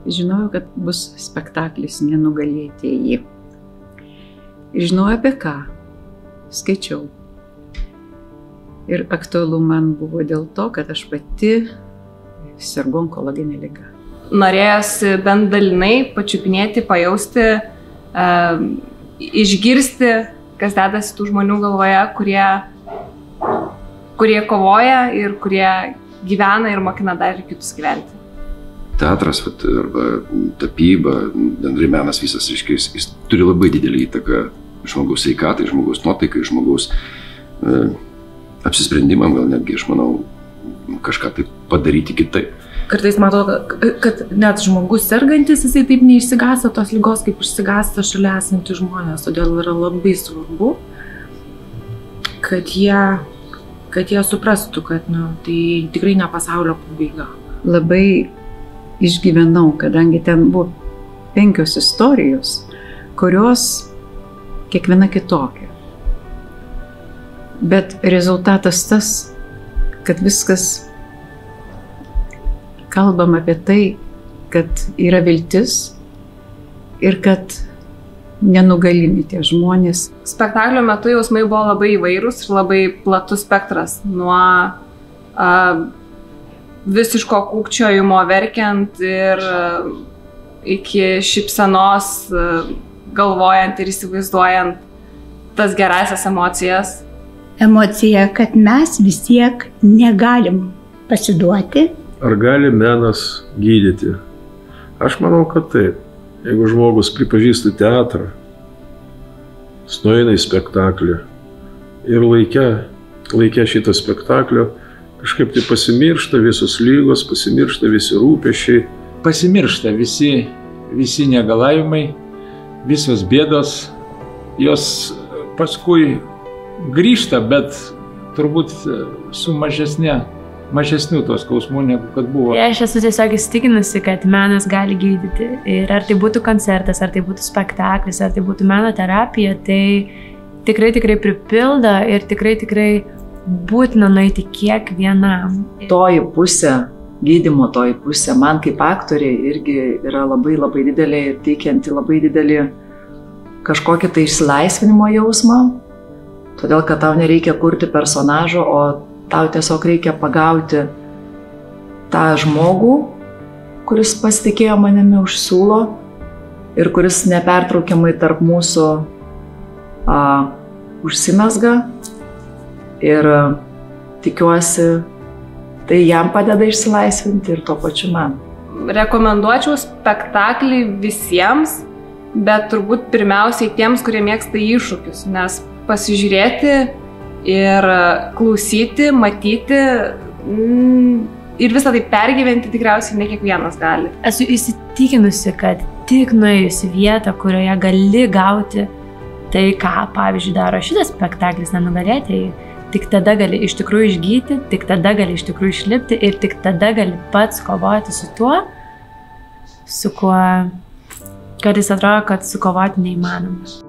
Žinojau, kad bus spektaklis Nenugalėtieji. Žinojau apie ką. Skaičiau. Ir aktualu man buvo dėl to, kad aš pati sergu onkologinė liga. Norėjosi bent dalinai pačiupinėti, pajausti, išgirsti, kas dedasi tų žmonių galvoje, kurie kovoja ir kurie gyvena ir mokina dar ir kitus gyventi. Teatras arba tapyba, bendrai menas visas, jis turi labai didelį įtaką žmogaus sveikatai, žmogaus nuotaikai, žmogaus apsisprendimam, gal netgi, aš manau, kažką taip padaryti kitaip. Kartais matau, kad net žmogus sergantis, jisai taip neišsigąsta tos ligos, kaip išsigąsta šalia esantys žmonės. Todėl yra labai svarbu, kad jie suprastų, kad tai tikrai ne pasaulio pabaiga. Labai išgyvenau, kadangi ten buvo 5 istorijos, kurios kiekviena kitokia. Bet rezultatas tas, kad viskas kalbam apie tai, kad yra viltis ir kad nenugalimi tie žmonės. Spektaklio metu jausmai buvo labai įvairūs ir labai platus spektras. Nuo visiško kūkčiojimo verkiant ir iki šypsenos, galvojant ir įsivaizduojant tas gerasias emocijas. Emocija, kad mes vis tiek negalim pasiduoti. Ar gali menas gydyti? Aš manau, kad taip. Jeigu žmogus pripažįsta teatrą, jis nueina į spektaklį ir laikė šitą spektaklio, kažkaip tai pasimiršta visos lygos, pasimiršta visi rūpesčiai. Pasimiršta visi negalavimai, visos bėdos, jos paskui grįžta, bet turbūt su mažesniu tos skausmų negu kad buvo. Aš esu tiesiog įsitikinusi, kad menas gali gydyti. Ir ar tai būtų koncertas, ar tai būtų spektaklis, ar tai būtų meno terapija, tai tikrai pripildo ir tikrai būtina nueiti kiekvienam. Toji pusė, gydymo toji pusė, man kaip aktoriai irgi yra labai didelė ir teikianti labai didelį kažkokį tai išsilaisvinimo jausmą. Todėl, kad tau nereikia kurti personažo, o tau tiesiog reikia pagauti tą žmogų, kuris pasitikėjo manimi už siūlo ir kuris nepertraukiamai tarp mūsų užsimezga. Ir tikiuosi, tai jam padeda išsilaisvinti ir tuo pačiu man. Rekomenduočiau spektaklį visiems, bet turbūt pirmiausiai tiems, kurie mėgsta iššūkius, nes pasižiūrėti ir klausyti, matyti ir visą tai pergyventi tikriausiai ne kiekvienas gali. Esu įsitikinusi, kad tik nuėjus į vietą, kurioje gali gauti tai, ką, pavyzdžiui, daro šitas spektaklis Nenugalėtieji, tik tada gali iš tikrųjų išgyti, tik tada gali iš tikrųjų išlipti ir tik tada gali pats kovoti su tuo, su kuo kartais atrodo, kad sukovoti neįmanoma.